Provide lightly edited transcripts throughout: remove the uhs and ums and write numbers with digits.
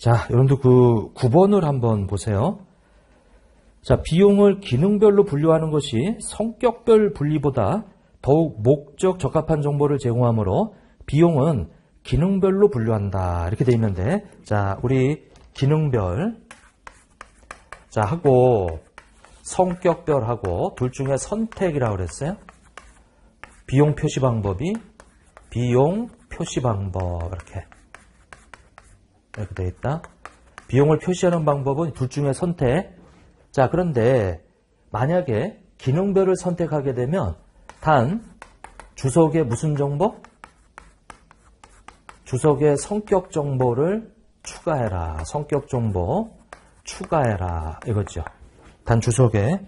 자, 여러분들 그 9번을 한번 보세요. 자, 비용을 기능별로 분류하는 것이 성격별 분리보다 더욱 목적 적합한 정보를 제공하므로 비용은 기능별로 분류한다. 이렇게 돼 있는데, 자, 우리 기능별, 자, 하고 성격별하고 둘 중에 선택이라고 그랬어요. 비용 표시 방법이 비용 표시 방법 이렇게 돼 있다. 비용을 표시하는 방법은 둘 중에 선택. 자, 그런데 만약에 기능별을 선택하게 되면 단 주석에 무슨 정보? 주석에 성격 정보를 추가해라. 성격 정보 추가해라. 이거죠. 단 주석에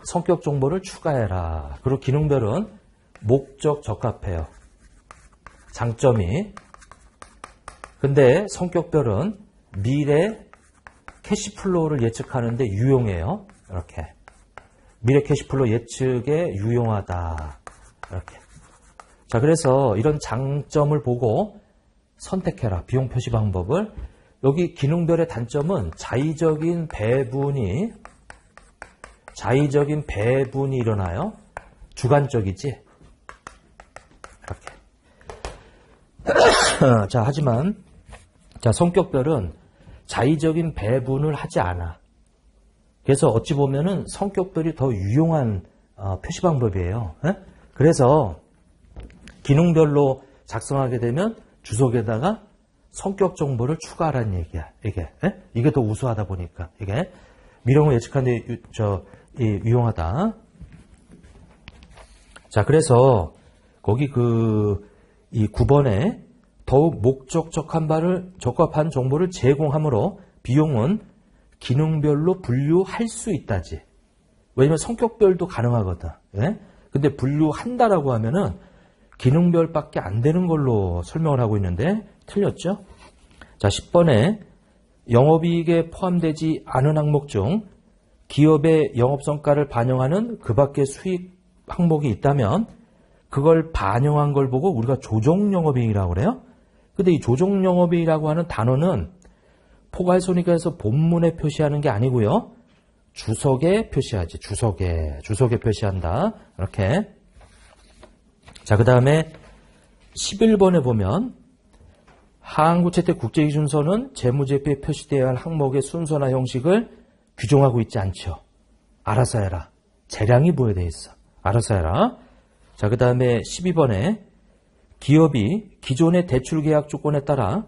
성격 정보를 추가해라. 그리고 기능별은 목적 적합해요. 장점이. 근데 성격별은 미래 캐시플로우를 예측하는데 유용해요. 이렇게. 미래 캐시플로우 예측에 유용하다. 이렇게. 자, 그래서 이런 장점을 보고 선택해라. 비용 표시 방법을. 여기 기능별의 단점은 자의적인 배분이 일어나요. 주관적이지. 이렇게. 자, 하지만 자, 성격별은 자의적인 배분을 하지 않아. 그래서 어찌 보면은 성격별이 더 유용한 표시 방법이에요. 에? 그래서 기능별로 작성하게 되면 주석에다가 성격 정보를 추가하라는 얘기야. 이게 더 우수하다 보니까 이게 미래를 예측하는 데 유용하다. 자, 그래서 거기 이 9번에 더욱 목적 적합한 정보를 제공하므로 비용은 기능별로 분류할 수 있다지. 왜냐면 성격별도 가능하거든. 예? 근데 분류한다라고 하면은 기능별밖에 안 되는 걸로 설명을 하고 있는데 틀렸죠? 자, 10번에 영업이익에 포함되지 않은 항목 중 기업의 영업성과를 반영하는 그 밖의 수익 항목이 있다면 그걸 반영한 걸 보고 우리가 조정영업이익이라고 그래요. 근데 이 조정영업이익이라고 하는 단어는 포괄손익에서 본문에 표시하는 게 아니고요. 주석에 표시하지. 주석에 표시한다. 이렇게. 자, 그 다음에 11번에 보면 하한구채택 국제기준서는 재무제표에 표시되어야 할 항목의 순서나 형식을 규정하고 있지 않죠. 알아서 해라. 재량이 부여되어 있어. 알아서 해라. 자, 그 다음에 12번에 기업이 기존의 대출계약 조건에 따라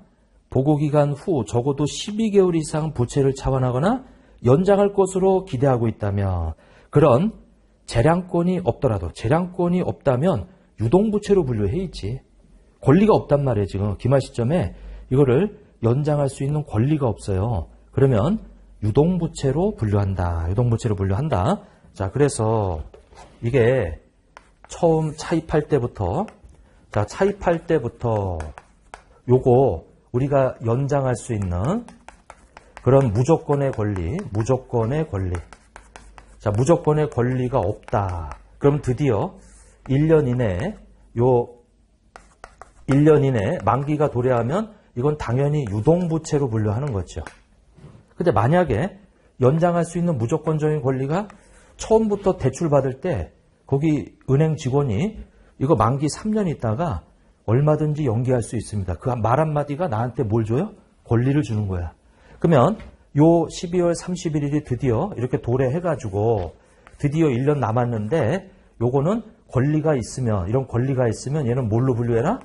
보고기간 후 적어도 12개월 이상 부채를 차환하거나 연장할 것으로 기대하고 있다며 그런 재량권이 없다면 유동부채로 분류해 있지. 권리가 없단 말이에요. 지금 기말 시점에 이거를 연장할 수 있는 권리가 없어요. 그러면 유동부채로 분류한다. 자, 그래서 이게 처음 차입할 때부터 요거 우리가 연장할 수 있는 그런 무조건의 권리. 자, 무조건의 권리가 없다. 그럼 드디어 1년 이내 만기가 도래하면 이건 당연히 유동부채로 분류하는 거죠. 근데 만약에 연장할 수 있는 무조건적인 권리가 처음부터 대출 받을 때 거기 은행 직원이 이거 만기 3년 있다가 얼마든지 연기할 수 있습니다. 그 말 한마디가 나한테 뭘 줘요? 권리를 주는 거야. 그러면 요 12월 31일이 드디어 이렇게 도래해가지고 드디어 1년 남았는데 요거는 이런 권리가 있으면 얘는 뭘로 분류해라?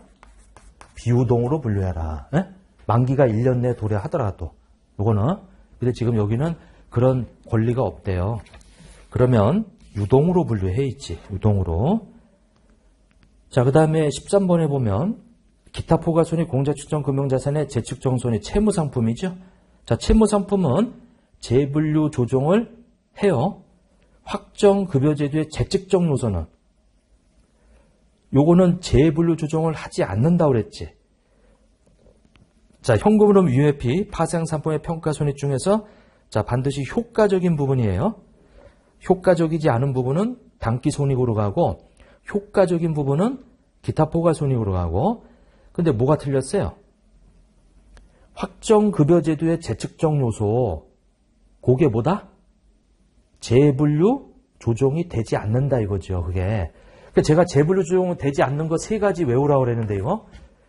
비유동으로 분류해라. 에? 만기가 1년 내에 도래하더라도 요거는. 근데 지금 여기는 그런 권리가 없대요. 그러면 유동으로 분류해 있지. 유동으로. 자, 그 다음에 13번에 보면 기타 포괄손익 공자출정 금융자산의 재측정손이 채무상품이죠. 자, 채무상품은 재분류 조정을 해요. 확정급여제도의 재측정 노선은 요거는 재분류 조정을 하지 않는다고 그랬지. 자, 현금흐름 UFP 파생상품의 평가손익 중에서 자, 반드시 효과적인 부분이에요. 효과적이지 않은 부분은 단기손익으로 가고 효과적인 부분은 기타 포괄손익으로 가고. 근데 뭐가 틀렸어요? 확정급여제도의 재측정 요소, 그게 뭐다? 재분류 조정이 되지 않는다 이거죠. 그게. 그러니까 제가 재분류 조정이 되지 않는 거 세 가지 외우라고 그랬는데 이거.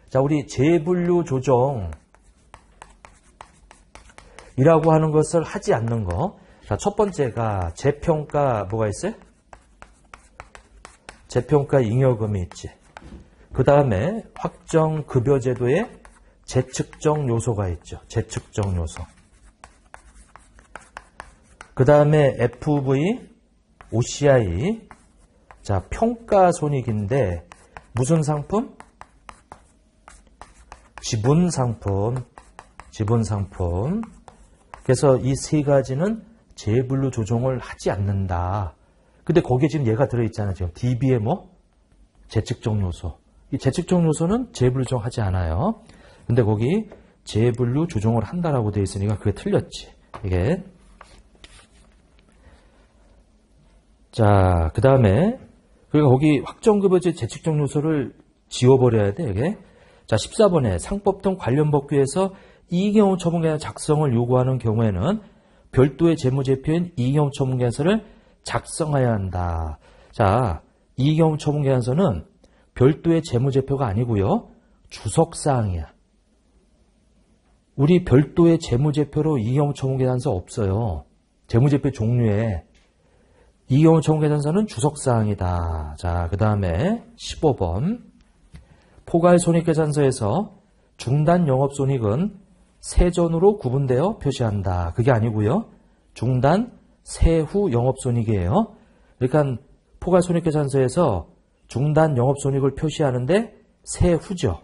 자, 우리 재분류 조정이라고 하는 것을 하지 않는 거. 자, 첫 번째가 재평가 뭐가 있어요? 재평가 잉여금이 있지. 그 다음에 확정급여제도에 재측정 요소가 있죠. 재측정 요소. 그 다음에 FV, OCI. 자, 평가손익인데 무슨 상품? 지분상품. 지분상품. 그래서 이 세 가지는 재분류 조정을 하지 않는다. 근데 거기에 지금 얘가 들어있잖아요. 지금 DB의 뭐? 재측정 요소. 이 재측정 요소는 재분류 조정하지 않아요. 근데 거기 재분류 조정을 한다라고 되어 있으니까 그게 틀렸지. 이게. 자, 그 다음에 그러니까 거기 확정급여제 재측정 요소를 지워버려야 돼. 이게. 자, 14번에 상법 등 관련 법규에서 이익영업 처분계산 작성을 요구하는 경우에는 별도의 재무제표인 이익영업 처분계산서를 작성해야 한다. 자, 이익영업 처분계산서는 별도의 재무제표가 아니고요. 주석사항이야. 우리 별도의 재무제표로 이익영업 처분계산서 없어요. 재무제표 종류에 이익영업 처분계산서는 주석사항이다. 자, 그 다음에 15번 포괄손익계산서에서 중단 영업손익은 세전으로 구분되어 표시한다. 그게 아니고요. 중단 세후 영업손익이에요. 그러니까 포괄손익계산서에서 중단 영업손익을 표시하는데 세후죠.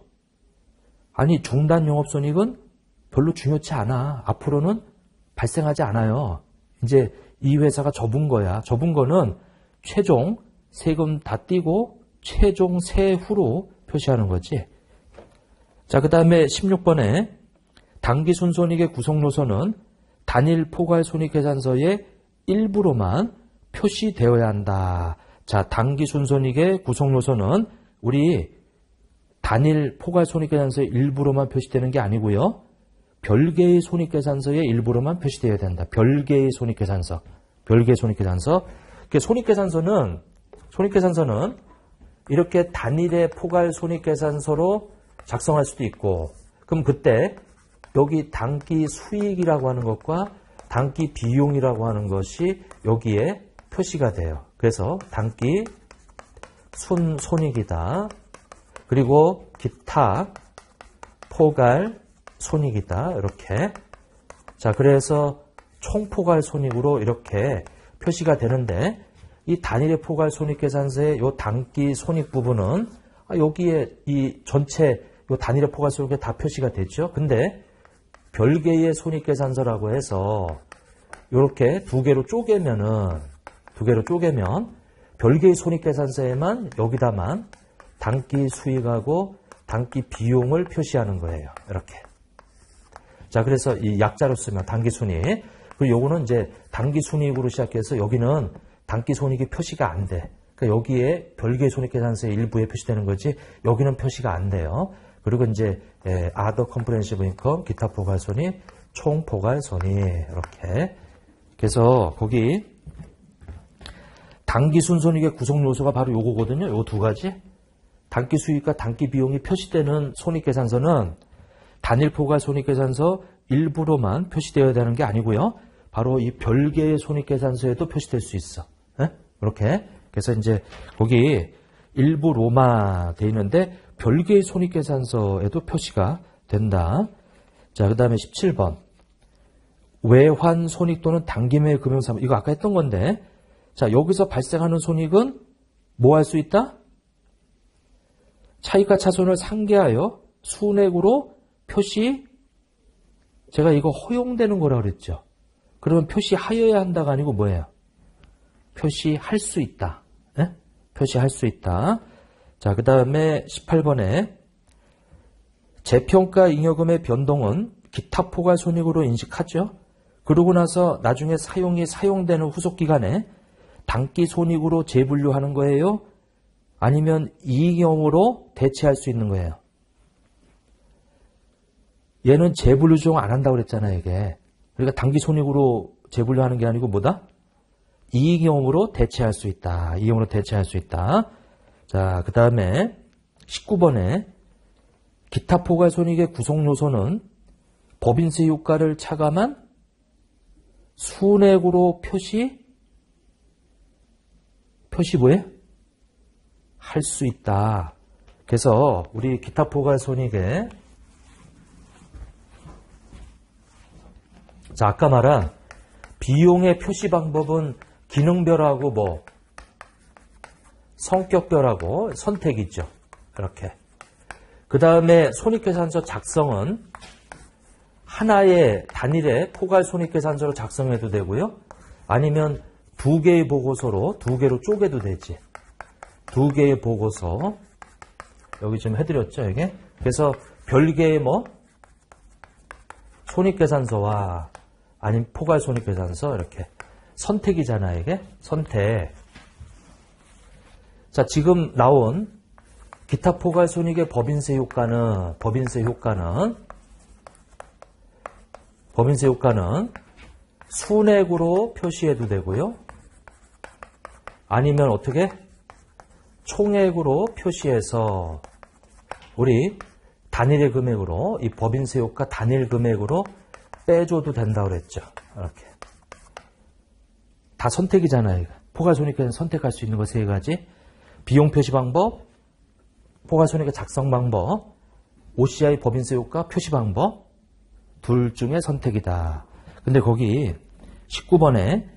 아니 중단 영업손익은 별로 중요치 않아. 앞으로는 발생하지 않아요. 이제 이 회사가 접은 거야. 접은 거는 최종 세금 다 떼고 최종 세후로 표시하는 거지. 자, 그 다음에 16번에 당기순손익의 구성요소는 단일 포괄손익계산서의 일부로만 표시되어야 한다. 자, 당기순손익의 구성요소는 우리 단일 포괄손익계산서의 일부로만 표시되는 게 아니고요. 별개의 손익계산서의 일부로만 표시되어야 된다. 별개의 손익계산서. 별개의 손익계산서. 손익계산서는 이렇게 단일의 포괄손익계산서로 작성할 수도 있고, 그럼 그때 여기 단기 수익이라고 하는 것과 단기 비용이라고 하는 것이 여기에 표시가 돼요. 그래서 단기 손익이다. 그리고 기타 포괄 손익이다. 이렇게. 자, 그래서 총포괄 손익으로 이렇게 표시가 되는데 이 단일의 포괄 손익계산서의 요 단기 손익 부분은 여기에 이 전체 요 단일의 포괄 손익에 다 표시가 되죠. 근데 별개의 손익계산서라고 해서 이렇게 두 개로 쪼개면 별개의 손익계산서에만 여기다만 단기 수익하고 단기 비용을 표시하는 거예요. 이렇게. 자, 그래서 이 약자로 쓰면 단기 순익. 그리고 요거는 이제 단기 순익으로 시작해서 여기는 단기 손익이 표시가 안 돼. 그러니까 여기에 별개의 손익계산서의 일부에 표시되는 거지 여기는 표시가 안 돼요. 그리고 이제 other comprehensive income, 기타 포괄손익, 총 포괄손익 이렇게. 그래서 거기 단기 순손익의 구성 요소가 바로 요거거든요. 요 두 가지. 단기 수익과 단기 비용이 표시되는 손익계산서는 단일 포괄 손익계산서 일부로만 표시되어야 되는 게 아니고요. 바로 이 별개의 손익계산서에도 표시될 수 있어. 이렇게. 그래서 이제 거기 일부로만 돼 있는데 별개의 손익계산서에도 표시가 된다. 자, 그 다음에 17번. 외환 손익 또는 단기매 금융사무. 이거 아까 했던 건데. 자, 여기서 발생하는 손익은 뭐 할 수 있다? 차익과 차손을 상계하여 순액으로 표시, 제가 이거 허용되는 거라고 그랬죠. 그러면 표시하여야 한다가 아니고 뭐예요? 표시할 수 있다. 네? 표시할 수 있다. 자, 그 다음에 18번에 재평가 잉여금의 변동은 기타 포괄 손익으로 인식하죠. 그러고 나서 나중에 사용되는 후속 기간에 단기 손익으로 재분류하는 거예요? 아니면 이익영으로 대체할 수 있는 거예요? 얘는 재분류 조정 안 한다고 그랬잖아요, 이게. 그러니까 단기 손익으로 재분류하는 게 아니고 뭐다? 이익이용으로 대체할 수 있다. 이용으로 대체할 수 있다. 자, 그 다음에 19번에 기타 포괄손익의 구성 요소는 법인세 효과를 차감한 순액으로 표시 뭐예요? 할 수 있다. 그래서 우리 기타 포괄손익의 자, 아까 말한 비용의 표시 방법은 기능별하고 성격별하고 선택이죠. 이렇게. 그 다음에 손익계산서 작성은 하나의 단일의 포괄손익계산서로 작성해도 되고요. 아니면 두 개의 보고서로 두 개로 쪼개도 되지. 두 개의 보고서 여기 좀 해드렸죠, 이게. 그래서 별개의 손익계산서와 아니면 포괄손익계산서 이렇게 선택이잖아요, 이게. 선택. 자, 지금 나온 기타 포괄손익의 법인세 효과는 순액으로 표시해도 되고요. 아니면 어떻게? 총액으로 표시해서 우리 단일의 금액으로 이 법인세 효과 단일 금액으로 빼줘도 된다고 그랬죠. 이렇게. 다 선택이잖아요. 포괄손익계산 선택할 수 있는 거 세 가지. 비용 표시 방법, 포괄손익의 작성 방법, OCI 법인세 효과 표시 방법 둘 중에 선택이다. 근데 거기 19번에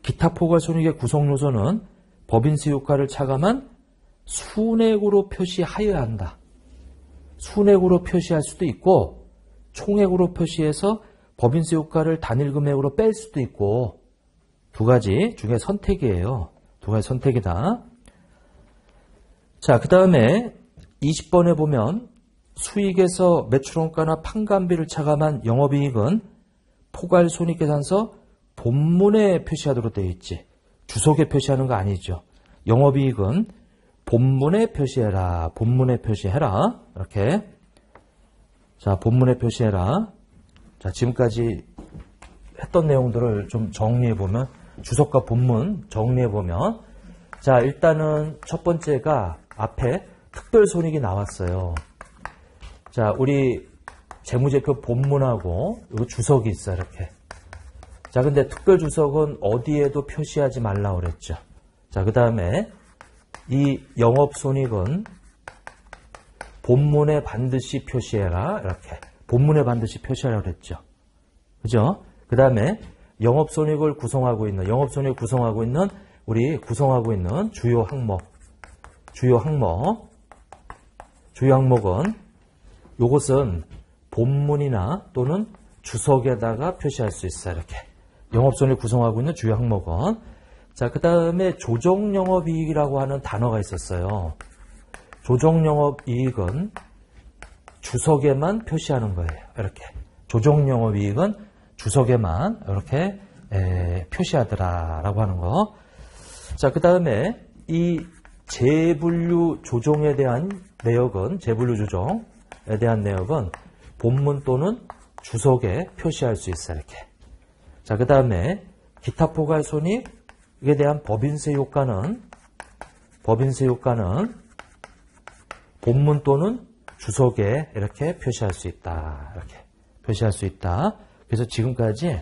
기타 포괄손익의 구성 요소는 법인세 효과를 차감한 순액으로 표시하여야 한다. 순액으로 표시할 수도 있고 총액으로 표시해서 법인세 효과를 단일 금액으로 뺄 수도 있고 두 가지 중에 선택이에요. 두 가지 선택이다. 자, 그 다음에 20번에 보면 수익에서 매출원가나 판관비를 차감한 영업이익은 포괄손익계산서 본문에 표시하도록 되어 있지. 주석에 표시하는 거 아니죠. 영업이익은 본문에 표시해라. 본문에 표시해라. 이렇게. 자, 본문에 표시해라. 자, 지금까지 했던 내용들을 좀 정리해보면, 주석과 본문 정리해보면, 자, 일단은 첫 번째가 앞에 특별손익이 나왔어요. 자, 우리 재무제표 본문하고 이거 주석이 있어, 이렇게. 자, 근데 특별주석은 어디에도 표시하지 말라고 그랬죠. 자, 그 다음에 이 영업손익은 본문에 반드시 표시해라. 이렇게. 본문에 반드시 표시하라고 그랬죠. 그죠? 그 다음에 영업손익을 구성하고 있는 우리 구성하고 있는 주요 항목은 요것은 본문이나 또는 주석에다가 표시할 수 있어요. 이렇게. 영업손익을 구성하고 있는 주요 항목은. 자, 그 다음에 조정영업이익이라고 하는 단어가 있었어요. 조정영업이익은 주석에만 표시하는 거예요. 이렇게. 조정영업이익은 주석에만 이렇게 표시하더라라고 하는 거. 자, 그 다음에 이 재분류 조정에 대한 내역은 본문 또는 주석에 표시할 수 있어요. 이렇게. 자, 그 다음에 기타 포괄손익에 대한 법인세 효과는 본문 또는 주석에 이렇게 표시할 수 있다. 이렇게 표시할 수 있다. 그래서 지금까지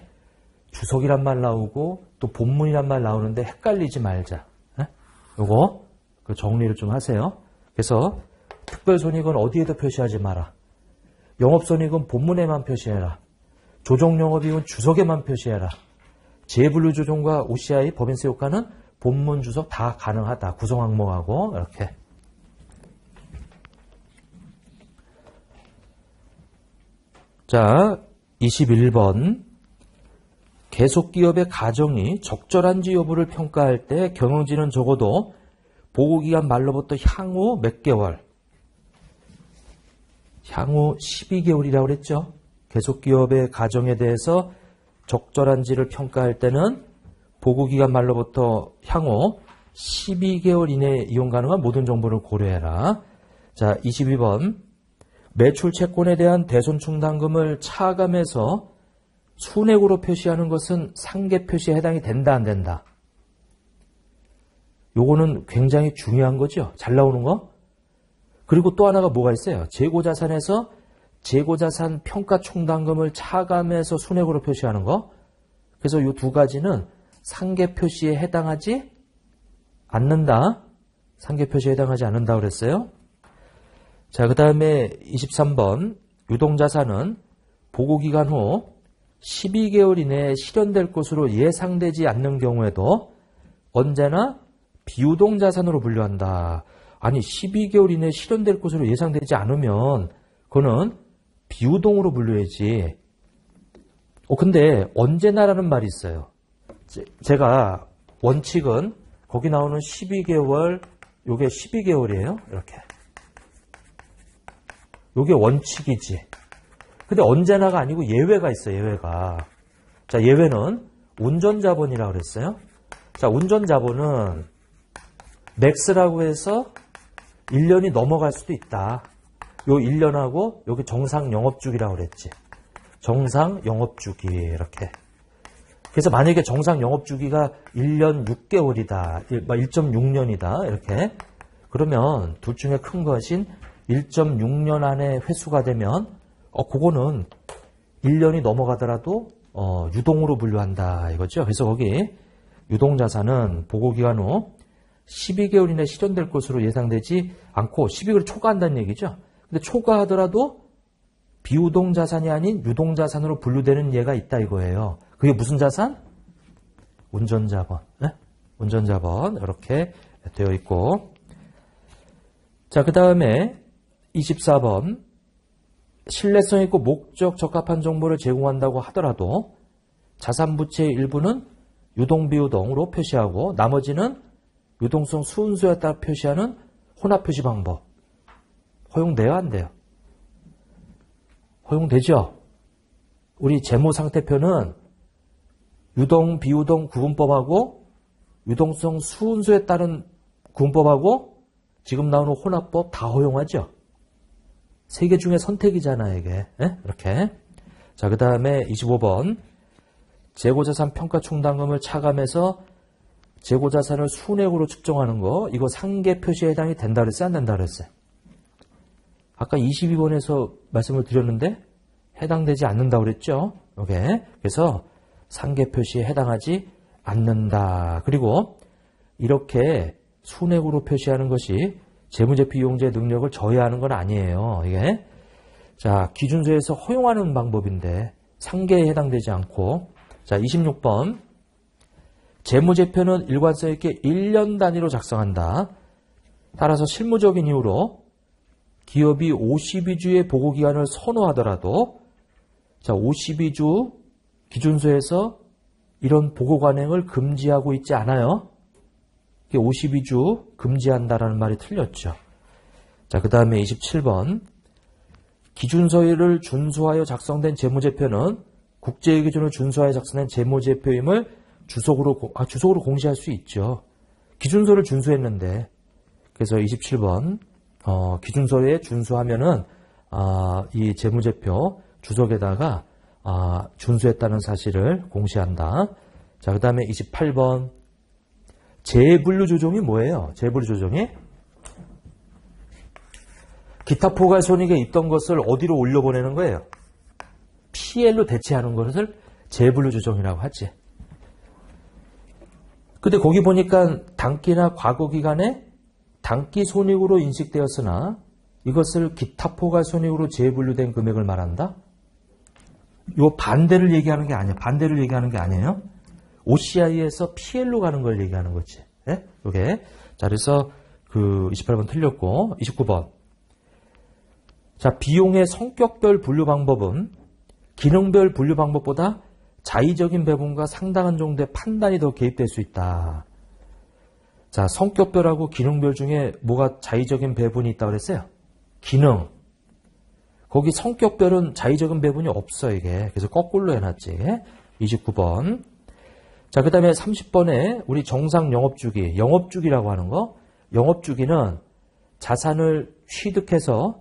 주석이란 말 나오고 또 본문이란 말 나오는데 헷갈리지 말자. 요거 그 정리를 좀 하세요. 그래서 특별손익은 어디에도 표시하지 마라. 영업손익은 본문에만 표시해라. 조정영업이익은 주석에만 표시해라. 재분류 조정과 OCI 법인세 효과는 본문 주석 다 가능하다. 구성 항목하고 이렇게. 자, 21번. 계속기업의 가정이 적절한지 여부를 평가할 때 경영진은 적어도 보고기간 말로부터 향후 몇 개월, 향후 12개월이라고 그랬죠. 계속기업의 가정에 대해서 적절한지를 평가할 때는 보고기간 말로부터 향후 12개월 이내에 이용 가능한 모든 정보를 고려해라. 자, 22번. 매출 채권에 대한 대손 충당금을 차감해서 순액으로 표시하는 것은 상계 표시에 해당이 된다, 안 된다? 요거는 굉장히 중요한 거죠. 잘 나오는 거. 그리고 또 하나가 뭐가 있어요? 재고자산에서 재고자산 평가 충당금을 차감해서 순액으로 표시하는 거. 그래서 이 두 가지는 상계 표시에 해당하지 않는다. 상계 표시에 해당하지 않는다 그랬어요. 자, 그 다음에 23번. 유동자산은 보고기간 후 12개월 이내에 실현될 것으로 예상되지 않는 경우에도 언제나 비유동자산으로 분류한다. 아니 12개월 이내에 실현될 것으로 예상되지 않으면 그거는 비유동으로 분류해야지. 근데 언제나라는 말이 있어요. 제가 원칙은 거기 나오는 12개월, 요게 12개월이에요. 이렇게. 요게 원칙이지. 근데 언제나가 아니고 예외가 있어요. 예외가. 자, 예외는 운전자본이라고 그랬어요. 자, 운전자본은 맥스라고 해서 1년이 넘어갈 수도 있다. 요 1년하고 여기 정상 영업주기라고 그랬지. 정상 영업주기 이렇게. 그래서 만약에 정상 영업주기가 1년 6개월이다. 1.6년이다. 이렇게. 그러면 둘 중에 큰 것인 1.6년 안에 회수가 되면 그거는 1년이 넘어가더라도 유동으로 분류한다 이거죠. 그래서 거기 유동자산은 보고기간 후 12개월 이내 실현될 것으로 예상되지 않고 12개월 초과한다는 얘기죠. 근데 초과하더라도 비유동자산이 아닌 유동자산으로 분류되는 예가 있다 이거예요. 그게 무슨 자산? 운전자본. 네? 운전자본 이렇게 되어 있고. 자, 그 다음에 24번. 신뢰성 있고 목적 적합한 정보를 제공한다고 하더라도 자산부채의 일부는 유동비유동으로 표시하고 나머지는 유동성 순수에 따라 표시하는 혼합표시 방법. 허용돼요? 안 돼요? 허용되죠? 우리 재무상태표는 유동, 비유동 구분법하고 유동성 순수에 따른 구분법하고 지금 나오는 혼합법 다 허용하죠? 세 개 중에 선택이잖아요, 이게. 네? 이렇게. 자, 그 다음에 25번. 재고자산 평가 충당금을 차감해서 재고자산을 순액으로 측정하는 거, 이거 상계 표시에 해당이 된다 그랬어요? 안 된다 그랬어요? 아까 22번에서 말씀을 드렸는데 해당되지 않는다 그랬죠? 오케이. 그래서 상계 표시에 해당하지 않는다. 그리고 이렇게 순액으로 표시하는 것이 재무제표 이용자의 능력을 저해하는 건 아니에요. 이게. 자, 기준서에서 허용하는 방법인데 상계에 해당되지 않고. 자, 26번. 재무제표는 일관성 있게 1년 단위로 작성한다. 따라서 실무적인 이유로 기업이 52주의 보고기간을 선호하더라도 자, 52주 기준서에서 이런 보고 관행을 금지하고 있지 않아요. 52주 금지한다라는 말이 틀렸죠. 자, 그 다음에 27번. 기준서를 준수하여 작성된 재무제표는 국제의 기준을 준수하여 작성된 재무제표임을 주석으로 공시할 수 있죠. 기준서를 준수했는데. 그래서 27번. 기준서에 준수하면은, 이 재무제표 주석에다가, 준수했다는 사실을 공시한다. 자, 그 다음에 28번. 재분류 조정이 뭐예요? 재분류 조정이? 기타 포괄 손익에 있던 것을 어디로 올려보내는 거예요? PL로 대체하는 것을 재분류 조정이라고 하지. 근데 거기 보니까 단기나 과거 기간에 단기 손익으로 인식되었으나 이것을 기타 포괄 손익으로 재분류된 금액을 말한다? 이 반대를 얘기하는 게 아니에요. 반대를 얘기하는 게 아니에요. OCI에서 PL로 가는 걸 얘기하는 거지. 예? 요게. 자, 그래서 28번 틀렸고, 29번. 자, 비용의 성격별 분류 방법은 기능별 분류 방법보다 자의적인 배분과 상당한 정도의 판단이 더 개입될 수 있다. 자, 성격별하고 기능별 중에 뭐가 자의적인 배분이 있다고 그랬어요? 기능. 거기 성격별은 자의적인 배분이 없어, 이게. 그래서 거꾸로 해놨지. 29번. 자, 그 다음에 30번에 우리 정상 영업주기, 영업주기라고 하는 거. 영업주기는 자산을 취득해서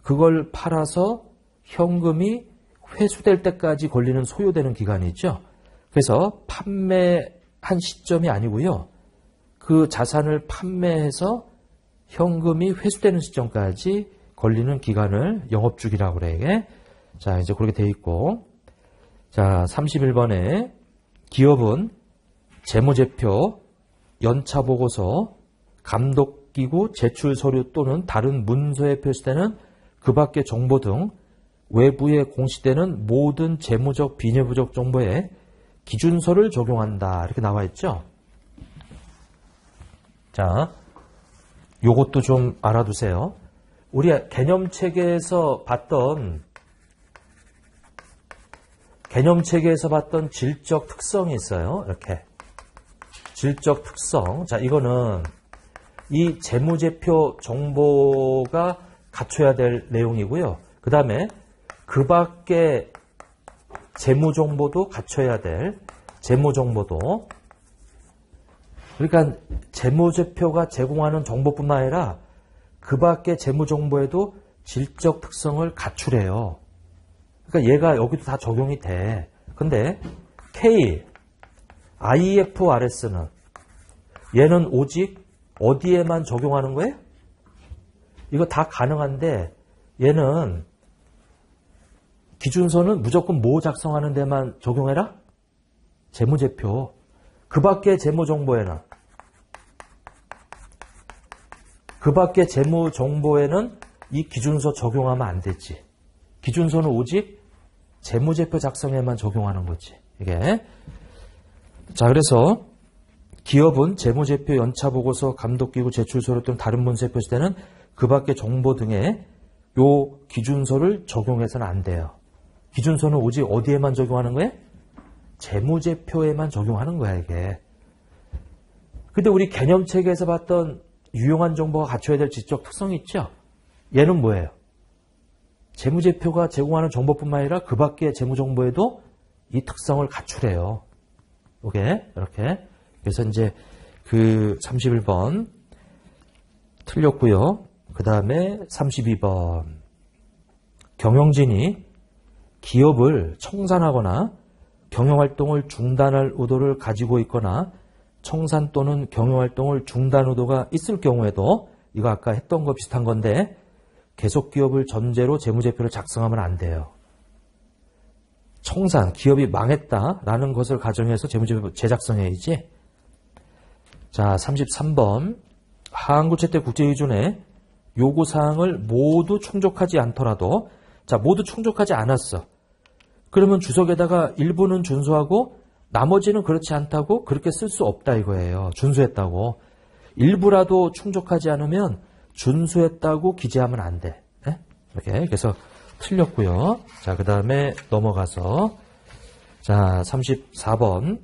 그걸 팔아서 현금이 회수될 때까지 걸리는 소요되는 기간이 있죠. 그래서 판매한 시점이 아니고요. 그 자산을 판매해서 현금이 회수되는 시점까지 걸리는 기간을 영업주기라고 그래. 이게. 자, 이제 그렇게 돼 있고. 자, 31번에 기업은 재무제표, 연차보고서, 감독기구, 제출서류 또는 다른 문서에 표시되는 그 밖의 정보 등 외부에 공시되는 모든 재무적, 비내부적 정보에 기준서를 적용한다. 이렇게 나와 있죠. 자, 요것도 좀 알아두세요. 우리 개념체계에서 봤던 질적 특성이 있어요. 이렇게. 질적 특성. 자, 이거는 이 재무제표 정보가 갖춰야 될 내용이고요. 그 다음에 그 밖에 재무정보도 갖춰야 될 재무정보도. 그러니까 재무제표가 제공하는 정보뿐만 아니라 그 밖의 재무정보에도 질적 특성을 갖추래요. 그러니까 얘가 여기도 다 적용이 돼. 근데 K, IFRS는 얘는 오직 어디에만 적용하는 거예요? 이거 다 가능한데 얘는 기준서는 무조건 뭐 작성하는 데만 적용해라? 재무제표. 그 밖의 재무정보에는 이 기준서 적용하면 안 되지. 기준서는 오직 재무제표 작성에만 적용하는 거지. 이게. 자, 그래서 기업은 재무제표, 연차보고서, 감독기구, 제출서류 등 다른 문서에 표시되는 그 밖의 정보 등의 요 기준서를 적용해서는 안 돼요. 기준서는 오직 어디에만 적용하는 거예요? 재무제표에만 적용하는 거야, 이게. 근데 우리 개념체계에서 봤던 유용한 정보가 갖춰야 될 지적 특성이 있죠? 얘는 뭐예요? 재무제표가 제공하는 정보뿐만 아니라 그 밖의 재무정보에도 이 특성을 갖추래요. 이게 이렇게. 그래서 이제 그 31번 틀렸고요. 그 다음에 32번. 경영진이 기업을 청산하거나 경영활동을 중단할 의도를 가지고 있거나 청산 또는 경영활동을 중단 의도가 있을 경우에도 이거 아까 했던 거 비슷한 건데 계속 기업을 전제로 재무제표를 작성하면 안 돼요. 청산, 기업이 망했다라는 것을 가정해서 재무제표 재작성해야지. 자, 33번. 하한구체 때 국제기준에 요구사항을 모두 충족하지 않더라도, 자, 모두 충족하지 않았어. 그러면 주석에다가 일부는 준수하고 나머지는 그렇지 않다고 그렇게 쓸 수 없다 이거예요. 준수했다고. 일부라도 충족하지 않으면 준수했다고 기재하면 안 돼. 네? 이렇게. 그래서 틀렸고요. 자, 그 다음에 넘어가서 자, 34번.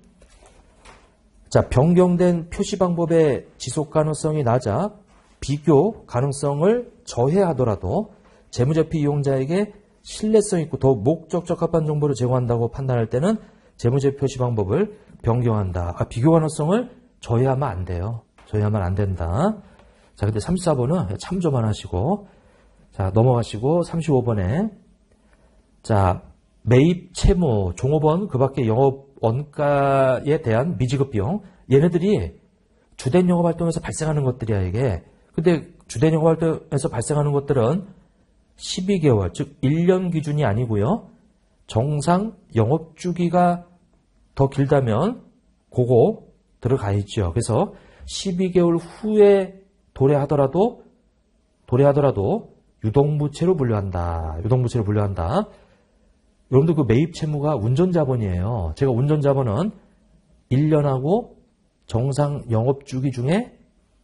자, 변경된 표시 방법의 지속 가능성이 낮아 비교 가능성을 저해하더라도 재무제표 이용자에게 신뢰성 있고 더욱 목적 적합한 정보를 제공한다고 판단할 때는 재무제표 표시 방법을 변경한다. 비교 가능성을 저해하면 안 돼요. 저해하면 안 된다. 자, 근데 34번은 참조만 하시고, 자, 넘어가시고, 35번에, 자, 매입 채무, 종업원, 그 밖에 영업 원가에 대한 미지급 비용, 얘네들이 주된 영업 활동에서 발생하는 것들이야, 이게. 근데 주된 영업 활동에서 발생하는 것들은 12개월, 즉 1년 기준이 아니고요. 정상 영업 주기가 더 길다면 그거 들어가 있죠. 그래서 12개월 후에 도래하더라도 유동부채로 분류한다. 유동부채로 분류한다. 여러분들 그 매입 채무가 운전자본이에요. 제가 운전자본은 1년하고 정상 영업주기 중에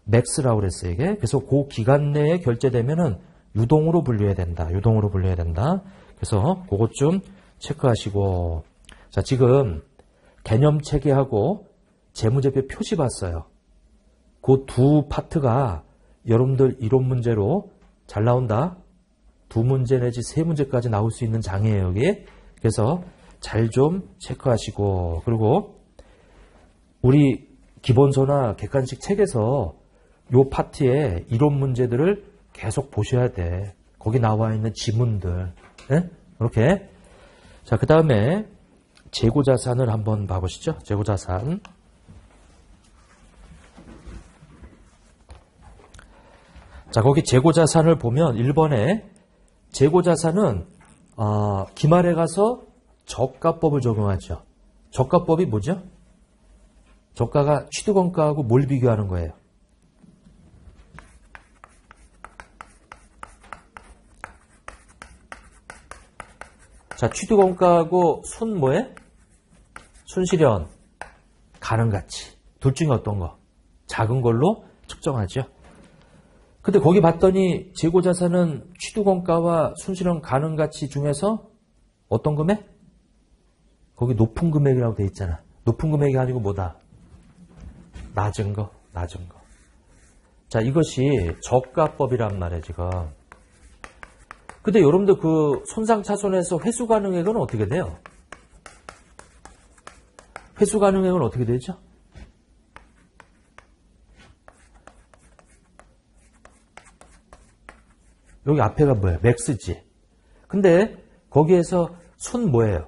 맥스라고 그랬어요, 이게. 그래서 그 기간 내에 결제되면은 유동으로 분류해야 된다. 유동으로 분류해야 된다. 그래서 그것 좀 체크하시고. 자, 지금 개념 체계하고 재무제표 표시 봤어요. 그 두 파트가 여러분들 이론 문제로 잘 나온다. 2문제 내지 3문제까지 나올 수 있는 장이에요, 여기. 그래서 잘 좀 체크하시고. 그리고 우리 기본서나 객관식 책에서 요 파트의 이론 문제들을 계속 보셔야 돼. 거기 나와 있는 지문들. 예? 이렇게. 자, 그 다음에 재고자산을 한번 봐보시죠. 재고자산. 자, 거기 재고자산을 보면 1번에 재고자산은 기말에 가서 저가법을 적용하죠. 저가법이 뭐죠? 저가가 취득원가하고 뭘 비교하는 거예요? 자, 취득원가하고 뭐에? 순실현, 가능가치. 둘 중에 어떤 거? 작은 걸로 측정하죠. 근데 거기 봤더니 재고자산은 취득원가와 순실현 가능가치 중에서 어떤 금액? 거기 높은 금액이라고 돼 있잖아. 높은 금액이 아니고 뭐다? 낮은 거, 낮은 거. 자, 이것이 저가법이란 말이에요, 지금. 근데 여러분들 그 손상차손에서 회수가능액은 어떻게 돼요? 회수가능액은 어떻게 되죠? 여기 앞에가 뭐예요? 맥스지. 근데 거기에서 뭐예요?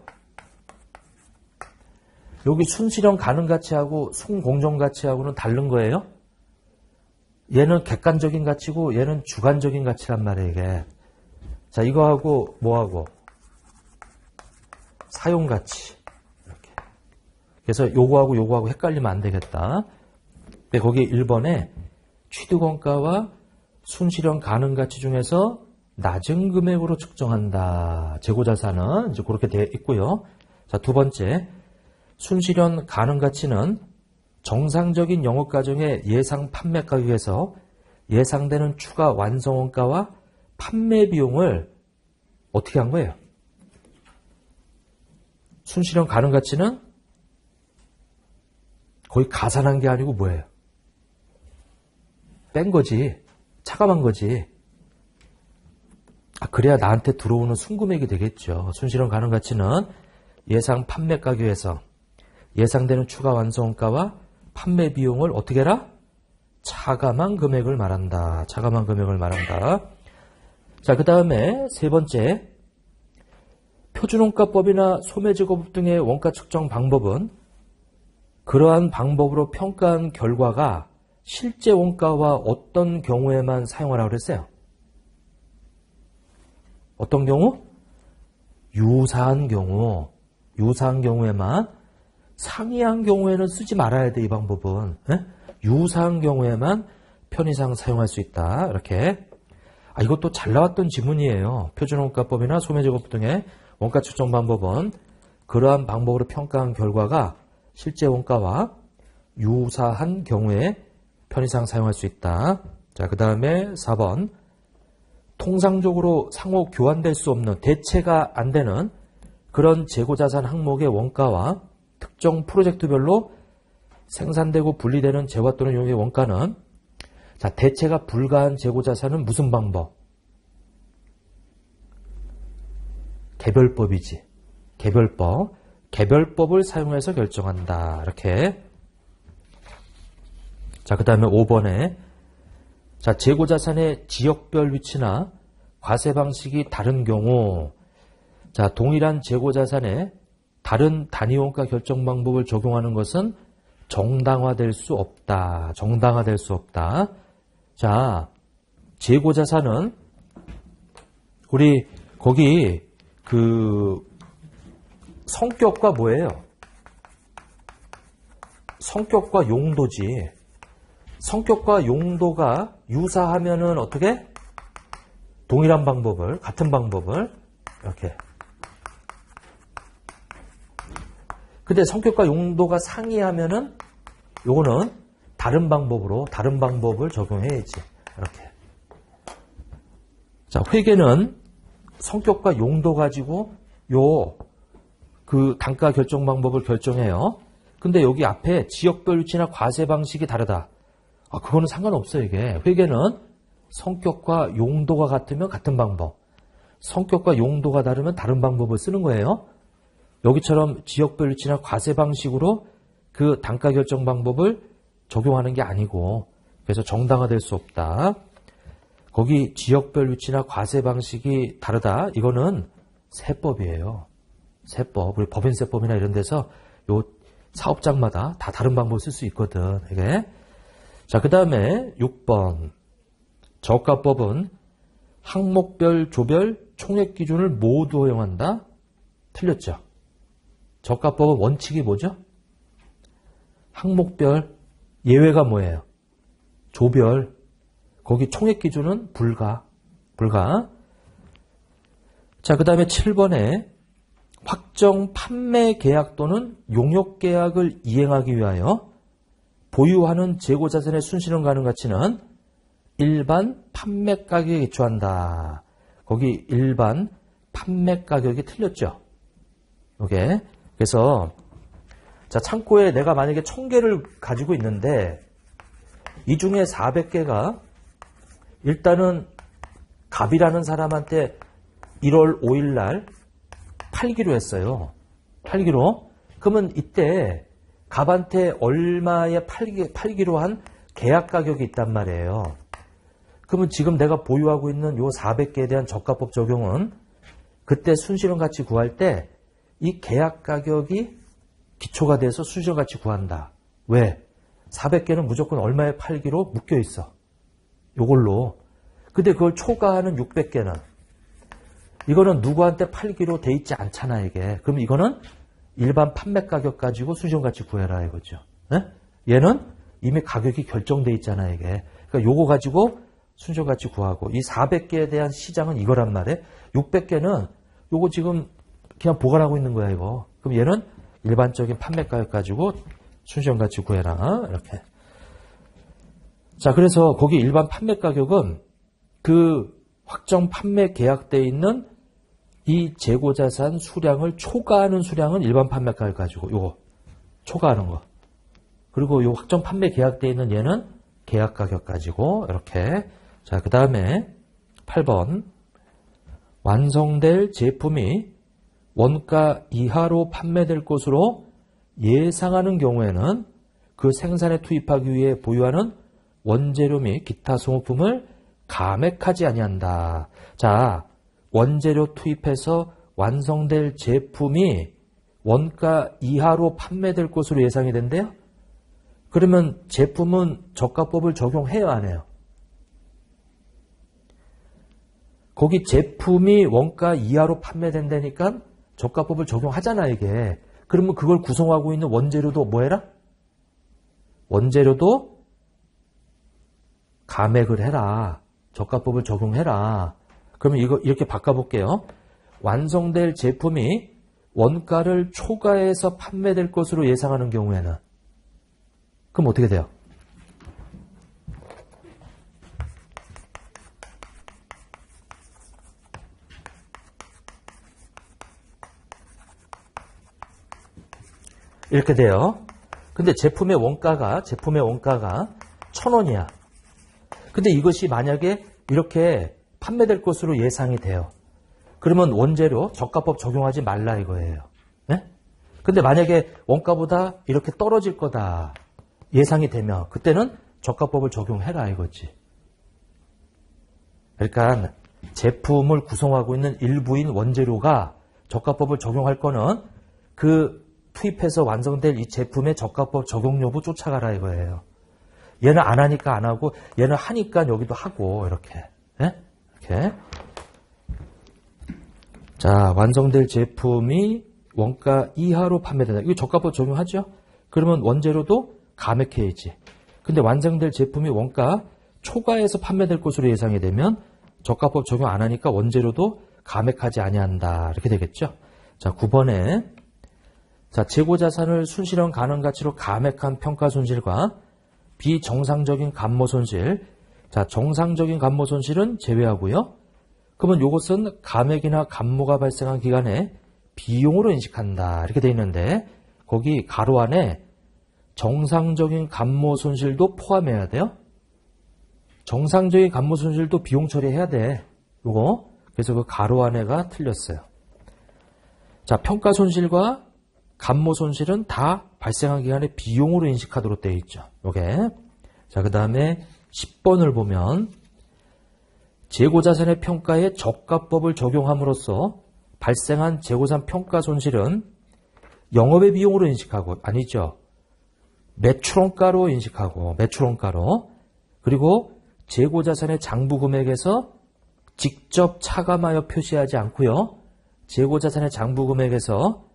여기 순실현 가능가치하고 순공정가치하고는 다른 거예요? 얘는 객관적인 가치고 얘는 주관적인 가치란 말이에요, 이게. 자, 이거하고 뭐하고? 사용가치. 이렇게. 그래서 요거하고 헷갈리면 안 되겠다. 근데 거기 1번에 취득원가와 순실현 가능가치 중에서 낮은 금액으로 측정한다. 재고자산은 이제 그렇게 되어 있고요. 자, 두 번째. 순실현 가능가치는 정상적인 영업과정의 예상 판매가격에서 예상되는 추가 완성원가와 판매 비용을 어떻게 한 거예요? 순실현 가능가치는 거의 가산한 게 아니고 뭐예요? 뺀 거지. 차감한 거지. 그래야 나한테 들어오는 순금액이 되겠죠. 순실현 가능가치는 예상 판매 가격에서 예상되는 추가 완성가와 판매 비용을 어떻게 해라? 차감한 금액을 말한다. 차감한 금액을 말한다. 자, 그 다음에 세 번째. 표준원가법이나 소매제거법 등의 원가 측정 방법은 그러한 방법으로 평가한 결과가 실제 원가와 어떤 경우에만 사용하라고 그랬어요? 어떤 경우? 유사한 경우에만. 상이한 경우에는 쓰지 말아야 돼, 이 방법은. 유사한 경우에만 편의상 사용할 수 있다. 이렇게. 이것도 잘 나왔던 지문이에요. 표준원가법이나 소매제거법 등의 원가 측정 방법은 그러한 방법으로 평가한 결과가 실제 원가와 유사한 경우에 편의상 사용할 수 있다. 자, 그 다음에 4번. 통상적으로 상호 교환될 수 없는 대체가 안 되는 그런 재고자산 항목의 원가와 특정 프로젝트별로 생산되고 분리되는 재화 또는 용의 원가는 자, 대체가 불가한 재고자산은 무슨 방법? 개별법이지. 개별법을 사용해서 결정한다. 이렇게. 자, 그 다음에 5번에 자, 재고자산의 지역별 위치나 과세 방식이 다른 경우 자, 동일한 재고자산에 다른 단위원가 결정 방법을 적용하는 것은 정당화될 수 없다. 정당화될 수 없다. 자, 재고자산은 우리 거기 그 성격과 뭐예요? 성격과 용도지. 성격과 용도가 유사하면은 어떻게? 동일한 방법을, 같은 방법을 이렇게. 근데 성격과 용도가 상이하면은 요거는 다른 방법을 적용해야지. 이렇게. 자, 회계는 성격과 용도 가지고 그 단가 결정 방법을 결정해요. 근데 여기 앞에 지역별 위치나 과세 방식이 다르다. 그거는 상관없어요, 이게. 회계는 성격과 용도가 같으면 같은 방법. 성격과 용도가 다르면 다른 방법을 쓰는 거예요. 여기처럼 지역별 위치나 과세 방식으로 그 단가 결정 방법을 적용하는 게 아니고, 그래서 정당화될 수 없다. 거기 지역별 위치나 과세 방식이 다르다. 이거는 세법이에요. 세법. 우리 법인세법이나 이런 데서 요 사업장마다 다 다른 방법을 쓸 수 있거든. 이게. 자, 그 다음에 6번. 저가법은 항목별, 조별, 총액 기준을 모두 허용한다. 틀렸죠. 저가법은 원칙이 뭐죠? 항목별, 예외가 뭐예요? 조별, 거기 총액 기준은 불가. 자, 그 다음에 7번에 확정 판매 계약 또는 용역 계약을 이행하기 위하여 보유하는 재고자산의 순실현 가능 가치는 일반 판매 가격에 기초한다. 거기 일반 판매 가격이 틀렸죠. 오케이. 그래서 자, 창고에 내가 만약에 1000개를 가지고 있는데 이 중에 400개가 일단은 갑이라는 사람한테 1월 5일 날 팔기로 했어요. 팔기로. 그러면 이때 갑한테 얼마에 팔기로 한 계약 가격이 있단 말이에요. 그러면 지금 내가 보유하고 있는 요 400개에 대한 저가법 적용은 그때 순실현 가치 구할 때 이 계약 가격이 기초가 돼서 순실현 가치 구한다. 왜? 400개는 무조건 얼마에 팔기로 묶여 있어. 요걸로. 근데 그걸 초과하는 600개는 이거는 누구한테 팔기로 돼 있지 않잖아, 이게. 그럼 이거는 일반 판매 가격 가지고 순실현 가치 구해라 이거죠. 네? 얘는 이미 가격이 결정돼 있잖아, 이게. 그러니까 요거 가지고 순실현 가치 구하고 이 400개에 대한 시장은 이거란 말이에요. 600개는 요거 지금 그냥 보관하고 있는 거야, 이거. 그럼 얘는 일반적인 판매 가격 가지고 순실현 가치 구해라. 이렇게. 자, 그래서 거기 일반 판매 가격은 그 확정 판매 계약되어 있는 이 재고자산 수량을 초과하는 수량은 일반 판매 가격 가지고 요거 초과하는 거. 그리고 요 확정 판매 계약되어 있는 얘는 계약 가격 가지고 이렇게. 자, 그 다음에 8번. 완성될 제품이 원가 이하로 판매될 것으로 예상하는 경우에는 그 생산에 투입하기 위해 보유하는 원재료 및 기타 소모품을 감액하지 아니한다. 자, 원재료 투입해서 완성될 제품이 원가 이하로 판매될 것으로 예상이 된대요. 그러면 제품은 저가법을 적용해요, 안 해요? 거기 제품이 원가 이하로 판매된다니까 저가법을 적용하잖아, 이게. 그러면 그걸 구성하고 있는 원재료도 뭐 해라? 원재료도 감액을 해라. 저가법을 적용해라. 그러면 이거 이렇게 바꿔볼게요. 완성될 제품이 원가를 초과해서 판매될 것으로 예상하는 경우에는 그럼 어떻게 돼요? 이렇게 돼요. 근데 제품의 원가가 1,000원이야. 근데 이것이 만약에 이렇게 판매될 것으로 예상이 돼요. 그러면 원재료 저가법 적용하지 말라 이거예요. 네? 근데 만약에 원가보다 이렇게 떨어질 거다 예상이 되면 그때는 저가법을 적용해라 이거지. 그러니까 제품을 구성하고 있는 일부인 원재료가 저가법을 적용할 거는 그 투입해서 완성될 이 제품의 저가법 적용 여부 쫓아가라 이거예요. 얘는 안 하니까 안 하고 얘는 하니까 여기도 하고 이렇게. 네? 이렇게. 자, 완성될 제품이 원가 이하로 판매된다. 이거 저가법 적용하죠? 그러면 원재료도 감액해야지. 근데 완성될 제품이 원가 초과해서 판매될 것으로 예상이 되면 저가법 적용 안 하니까 원재료도 감액하지 아니한다. 이렇게 되겠죠? 자, 9번에 자, 재고자산을 순실현 가능 가치로 감액한 평가 손실과 비정상적인 감모 손실. 자, 정상적인 감모 손실은 제외하고요. 그러면 이것은 감액이나 감모가 발생한 기간에 비용으로 인식한다. 이렇게 돼 있는데 거기 가로 안에 정상적인 감모 손실도 포함해야 돼요. 정상적인 감모 손실도 비용 처리해야 돼. 요거. 그래서 그 가로 안에가 틀렸어요. 자, 평가 손실과 감모 손실은 다 발생한 기간에 비용으로 인식하도록 되어 있죠. 요게. 자, 그 다음에 10번을 보면 재고자산의 평가에 저가법을 적용함으로써 발생한 재고자산 평가 손실은 영업의 비용으로 인식하고, 아니죠. 매출원가로 인식하고, 매출원가로. 그리고 재고자산의 장부 금액에서 직접 차감하여 표시하지 않고요. 재고자산의 장부 금액에서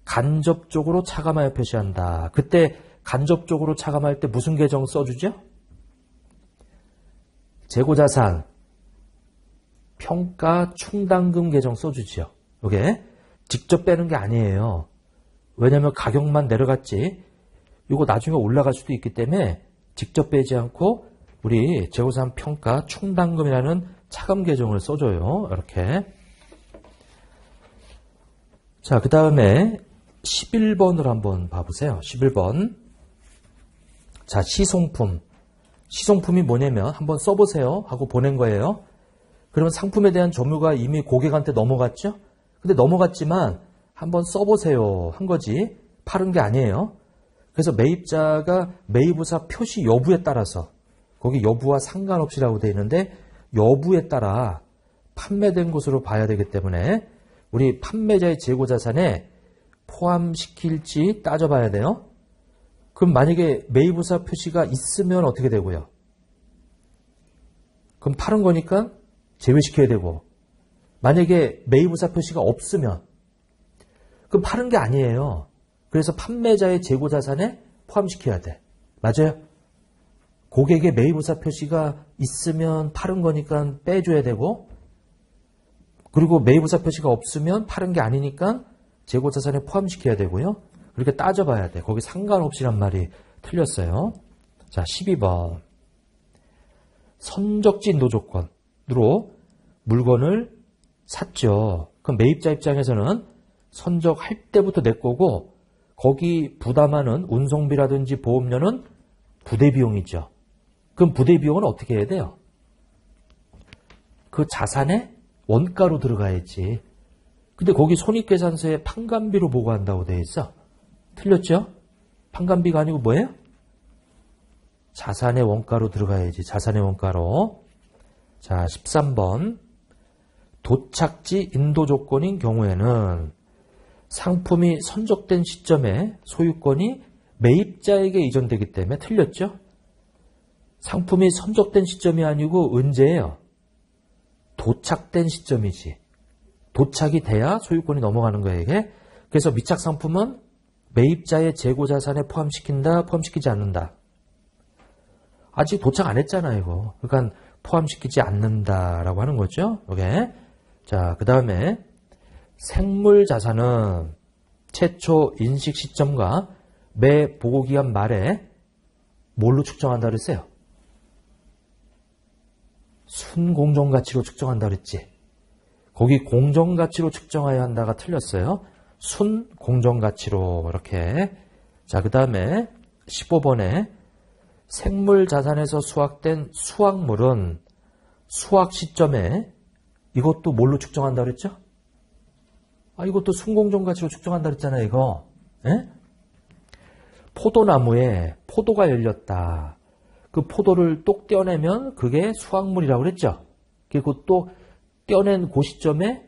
간접적으로 차감하여 표시한다. 그때 간접적으로 차감할 때 무슨 계정 써주죠? 재고자산 평가 충당금 계정 써주죠. 이게 직접 빼는 게 아니에요. 왜냐하면 가격만 내려갔지 이거 나중에 올라갈 수도 있기 때문에 직접 빼지 않고 우리 재고자산 평가 충당금이라는 차감 계정을 써줘요. 이렇게. 자, 그 다음에 11번을 한번 봐보세요. 11번. 자, 시송품. 시송품이 뭐냐면 한번 써보세요 하고 보낸 거예요. 그러면 상품에 대한 점유가 이미 고객한테 넘어갔죠? 근데 넘어갔지만 한번 써보세요 한 거지 팔은 게 아니에요. 그래서 매입자가 매입의사 표시 여부에 따라서 거기 여부와 상관없이라고 되어 있는데 여부에 따라 판매된 것으로 봐야 되기 때문에 우리 판매자의 재고자산에 포함시킬지 따져봐야 돼요. 그럼 만약에 매입의사 표시가 있으면 어떻게 되고요? 그럼 파는 거니까 제외시켜야 되고 만약에 매입의사 표시가 없으면 그럼 파는 게 아니에요. 그래서 판매자의 재고자산에 포함시켜야 돼. 맞아요? 고객의 매입의사 표시가 있으면 파는 거니까 빼줘야 되고 그리고 매입의사 표시가 없으면 파는 게 아니니까 재고자산에 포함시켜야 되고요. 그렇게 따져봐야 돼. 거기 상관없이란 말이 틀렸어요. 자, 12번. 선적지 인도 조건으로 물건을 샀죠. 그럼 매입자 입장에서는 선적할 때부터 내 거고 거기 부담하는 운송비라든지 보험료는 부대비용이죠. 그럼 부대비용은 어떻게 해야 돼요? 그 자산의 원가로 들어가야지. 근데 거기 손익계산서에 판관비로 보고한다고 되어 있어. 틀렸죠? 판관비가 아니고 뭐예요? 자산의 원가로 들어가야지. 자산의 원가로. 자, 13번. 도착지 인도 조건인 경우에는 상품이 선적된 시점에 소유권이 매입자에게 이전되기 때문에 틀렸죠? 상품이 선적된 시점이 아니고 언제예요? 도착된 시점이지. 도착이 돼야 소유권이 넘어가는 거예요, 이게. 그래서 미착 상품은 매입자의 재고자산에 포함시킨다, 포함시키지 않는다. 아직 도착 안 했잖아, 이거. 그러니까 포함시키지 않는다라고 하는 거죠. 이게. 자, 그 다음에 생물자산은 최초 인식 시점과 매 보고기간 말에 뭘로 측정한다 그랬어요? 순공정가치로 측정한다 그랬지. 거기 공정가치로 측정해야 한다가 틀렸어요. 순공정가치로 이렇게. 자, 그 다음에 15번에 생물자산에서 수확된 수확물은 수확 시점에 이것도 뭘로 측정한다 그랬죠? 아, 이것도 순공정가치로 측정한다 그랬잖아요, 이거. 에? 포도나무에 포도가 열렸다. 그 포도를 똑 떼어내면 그게 수확물이라고 그랬죠? 그리고 또 떼어낸 그 시점에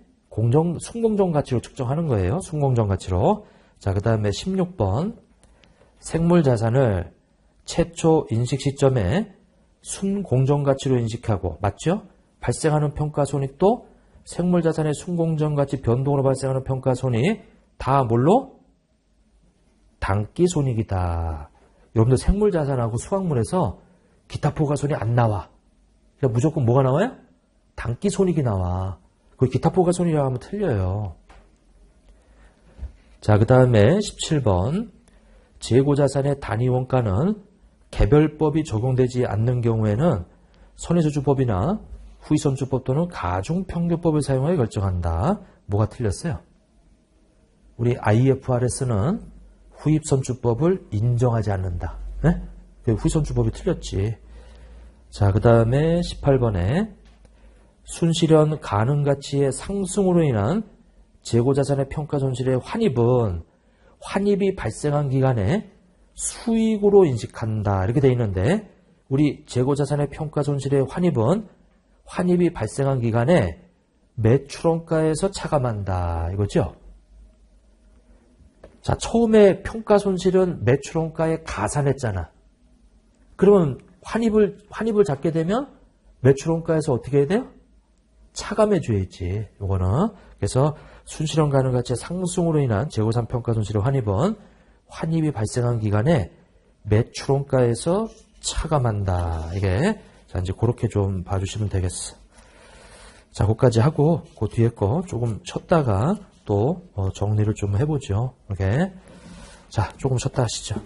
순공정가치로 측정하는 거예요. 순공정가치로. 자, 그 다음에 16번. 생물자산을 최초 인식 시점에 순공정가치로 인식하고, 맞죠? 발생하는 평가손익도 생물자산의 순공정가치 변동으로 발생하는 평가손익 다 뭘로? 단기손익이다. 여러분들 생물자산하고 수확물에서 기타 포괄손이 안 나와. 그러니까 무조건 뭐가 나와요? 단기손익이 나와. 그 기타 포괄손이라고 하면 틀려요. 자, 그 다음에 17번. 재고자산의 단위원가는 개별법이 적용되지 않는 경우에는 손해조주법이나 후이선주법 또는 가중평균법을 사용하여 결정한다. 뭐가 틀렸어요? 우리 IFRS는 후입선주법을 인정하지 않는다. 네? 후이선주법이 틀렸지. 자, 그 다음에 18번에 순실현 가능가치의 상승으로 인한 재고자산의 평가손실의 환입은 환입이 발생한 기간에 수익으로 인식한다. 이렇게 돼 있는데 우리 재고자산의 평가손실의 환입은 환입이 발생한 기간에 매출원가에서 차감한다. 이거죠? 자, 처음에 평가 손실은 매출원가에 가산했잖아. 그러면 환입을 잡게 되면 매출원가에서 어떻게 해야 돼요? 차감해 줘야지. 요거는. 그래서 순실현 가능가치의 상승으로 인한 재고산 평가 손실의 환입은 환입이 발생한 기간에 매출원가에서 차감한다. 이게 자 이제 그렇게 좀 봐주시면 되겠어. 자, 그까지 하고 그 뒤에 거 조금 쉬었다가 또 정리를 좀 해보죠. 이렇게 자 조금 쉬었다 하시죠.